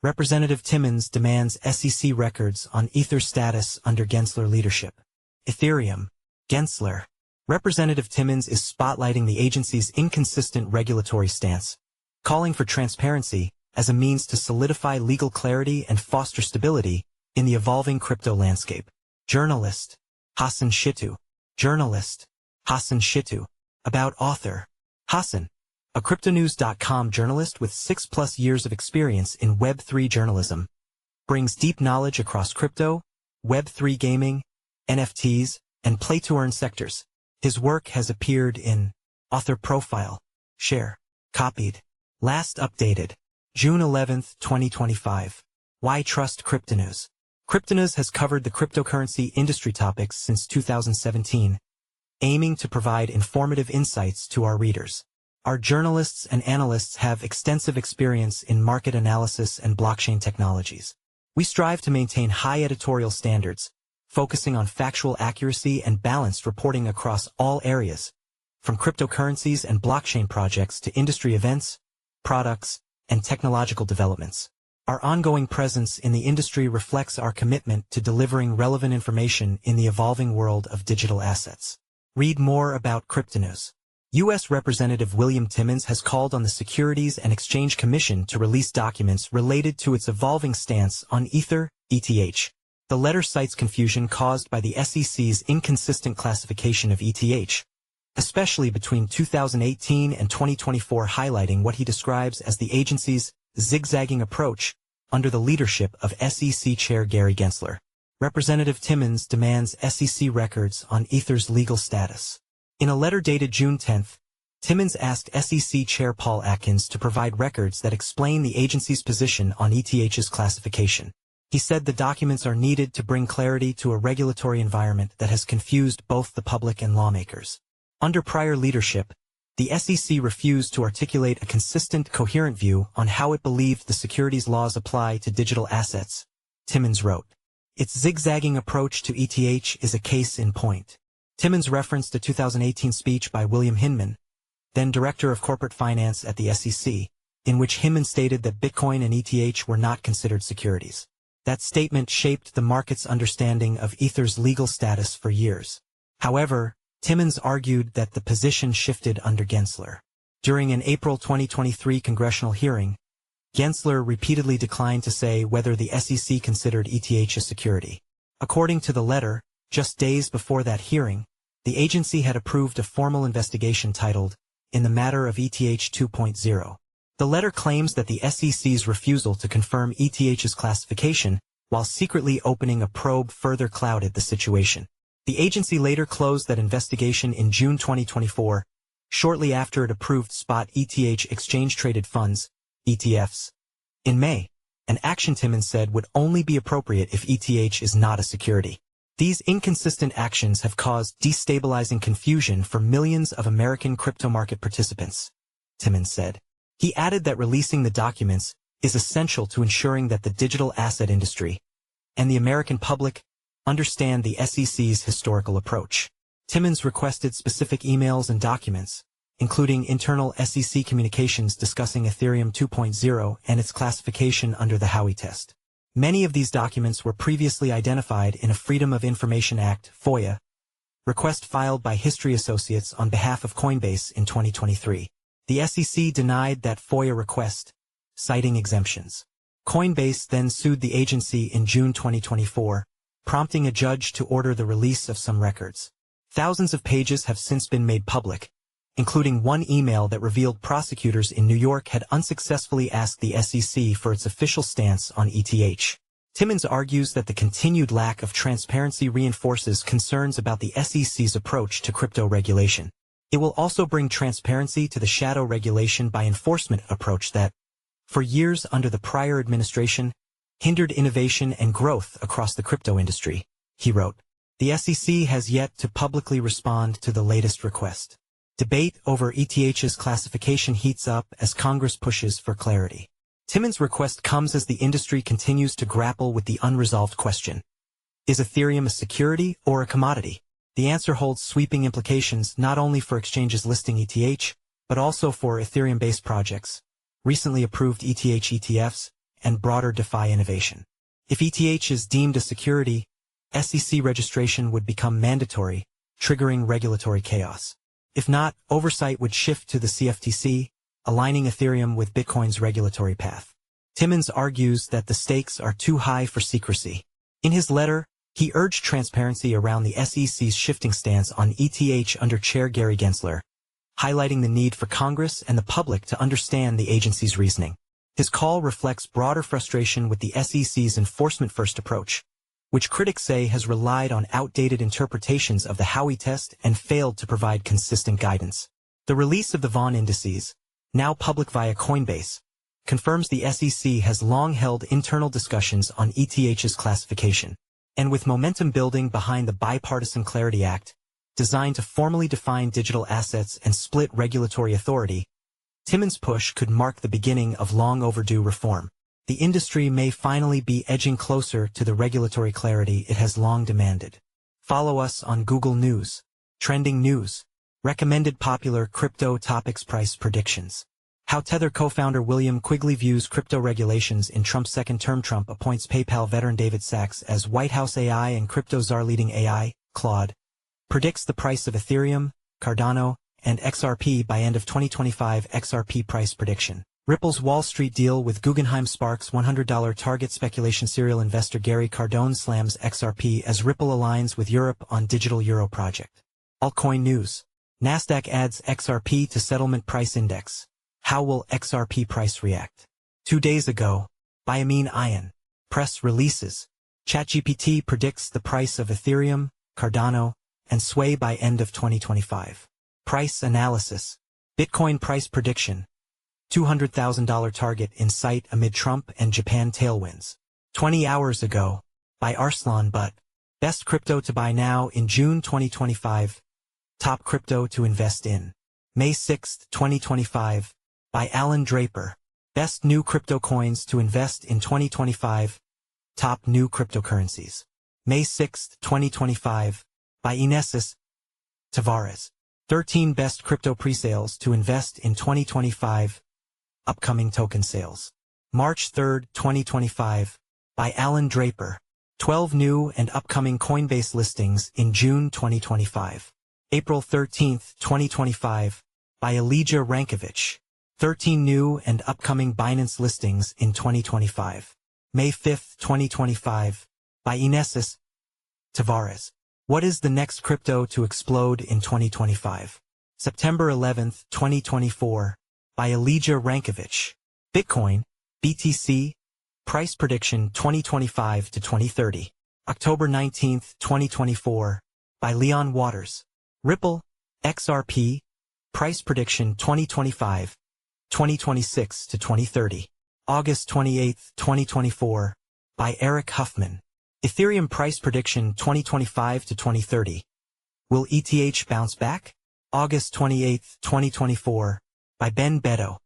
Representative Timmons demands SEC records on Ether status under Gensler leadership. Ethereum. Gensler. Representative Timmons is spotlighting the agency's inconsistent regulatory stance, calling for transparency as a means to solidify legal clarity and foster stability in the evolving crypto landscape. Journalist. Hassan Shittu. Journalist. Hassan Shittu. About author. Hassan, a cryptonews.com journalist with 6+ years of experience in Web3 journalism, brings deep knowledge across crypto, Web3 gaming, NFTs, and play-to-earn sectors. His work has appeared in Author Profile, Share, Copied, last updated, June 11, 2025. Why Trust Cryptonews? Cryptonews has covered the cryptocurrency industry topics since 2017, aiming to provide informative insights to our readers. Our journalists and analysts have extensive experience in market analysis and blockchain technologies. We strive to maintain high editorial standards, focusing on factual accuracy and balanced reporting across all areas, from cryptocurrencies and blockchain projects to industry events, products, and technological developments. Our ongoing presence in the industry reflects our commitment to delivering relevant information in the evolving world of digital assets. Read more about Cryptonews. U.S. Representative William Timmons has called on the Securities and Exchange Commission to release documents related to its evolving stance on Ether, ETH. The letter cites confusion caused by the SEC's inconsistent classification of ETH, especially between 2018 and 2024, highlighting what he describes as the agency's zigzagging approach under the leadership of SEC Chair Gary Gensler. Representative Timmons demands SEC records on Ether's legal status. In a letter dated June 10, Timmons asked SEC Chair Paul Atkins to provide records that explain the agency's position on ETH's classification. He said the documents are needed to bring clarity to a regulatory environment that has confused both the public and lawmakers. Under prior leadership, the SEC refused to articulate a consistent, coherent view on how it believed the securities laws apply to digital assets, Timmons wrote. Its zigzagging approach to ETH is a case in point. Timmons referenced a 2018 speech by William Hinman, then Director of Corporate Finance at the SEC, in which Hinman stated that Bitcoin and ETH were not considered securities. That statement shaped the market's understanding of Ether's legal status for years. However, Timmons argued that the position shifted under Gensler. During an April 2023 congressional hearing, Gensler repeatedly declined to say whether the SEC considered ETH a security. According to the letter, just days before that hearing, the agency had approved a formal investigation titled, In the Matter of ETH 2.0. The letter claims that the SEC's refusal to confirm ETH's classification, while secretly opening a probe, further clouded the situation. The agency later closed that investigation in June 2024, shortly after it approved spot ETH exchange-traded funds, ETFs. In May, an action Timmons said would only be appropriate if ETH is not a security. These inconsistent actions have caused destabilizing confusion for millions of American crypto market participants, Timmons said. He added that releasing the documents is essential to ensuring that the digital asset industry and the American public understand the SEC's historical approach. Timmons requested specific emails and documents, including internal SEC communications discussing Ethereum 2.0 and its classification under the Howey test. Many of these documents were previously identified in a Freedom of Information Act (FOIA) request filed by History Associates on behalf of Coinbase in 2023. The SEC denied that FOIA request, citing exemptions. Coinbase then sued the agency in June 2024, prompting a judge to order the release of some records. Thousands of pages have since been made public, including one email that revealed prosecutors in New York had unsuccessfully asked the SEC for its official stance on ETH. Timmons argues that the continued lack of transparency reinforces concerns about the SEC's approach to crypto regulation. It will also bring transparency to the shadow regulation by enforcement approach that, for years under the prior administration, hindered innovation and growth across the crypto industry, he wrote. The SEC has yet to publicly respond to the latest request. Debate over ETH's classification heats up as Congress pushes for clarity. Timmons' request comes as the industry continues to grapple with the unresolved question. Is Ethereum a security or a commodity? The answer holds sweeping implications not only for exchanges listing ETH, but also for Ethereum-based projects, recently approved ETH ETFs, and broader DeFi innovation. If ETH is deemed a security, SEC registration would become mandatory, triggering regulatory chaos. If not, oversight would shift to the CFTC, aligning Ethereum with Bitcoin's regulatory path. Timmons argues that the stakes are too high for secrecy. In his letter, he urged transparency around the SEC's shifting stance on ETH under Chair Gary Gensler, highlighting the need for Congress and the public to understand the agency's reasoning. His call reflects broader frustration with the SEC's enforcement-first approach, which critics say has relied on outdated interpretations of the Howey test and failed to provide consistent guidance. The release of the Vaughn indices, now public via Coinbase, confirms the SEC has long held internal discussions on ETH's classification. And with momentum building behind the Bipartisan Clarity Act, designed to formally define digital assets and split regulatory authority, Timmons' push could mark the beginning of long-overdue reform. The industry may finally be edging closer to the regulatory clarity it has long demanded. Follow us on Google News, Trending News, Recommended Popular Crypto Topics Price Predictions. How Tether co-founder William Quigley views crypto regulations in Trump's second term. Trump appoints PayPal veteran David Sachs as White House AI and crypto czar. Leading AI, Claude, predicts the price of Ethereum, Cardano, and XRP by end of 2025. XRP price prediction. Ripple's Wall Street deal with Guggenheim sparks $100 target speculation. Serial investor Gary Cardone slams XRP as Ripple aligns with Europe on digital euro project. Altcoin news. Nasdaq adds XRP to settlement price index. How will XRP price react? 2 days ago, by Amin Ayan. Press releases. ChatGPT predicts the price of Ethereum, Cardano, and Sway by end of 2025. Price analysis. Bitcoin price prediction. $200,000 target in sight amid Trump and Japan tailwinds. 20 hours ago, by Arslan Butt. Best crypto to buy now in June 2025. Top crypto to invest in. May 6, 2025. By Alan Draper. Best new crypto coins to invest in 2025. Top new cryptocurrencies. May 6, 2025. By Inesis Tavares. 13 best crypto presales to invest in 2025. Upcoming token sales. March 3, 2025. By Alan Draper. 12 new and upcoming Coinbase listings in June 2025. April 13, 2025. By Elijah Rankovich. 13 new and upcoming Binance listings in 2025. May 5, 2025. By Inesis Tavares. What is the next crypto to explode in 2025? September 11, 2024. By Elijah Rankovich. Bitcoin, BTC, price prediction 2025 to 2030. October 19, 2024. By Leon Waters. Ripple, XRP, price prediction 2025. 2026 to 2030. August 28, 2024. By Eric Huffman. Ethereum price prediction 2025 to 2030. Will ETH bounce back? August 28, 2024. By Ben Beto.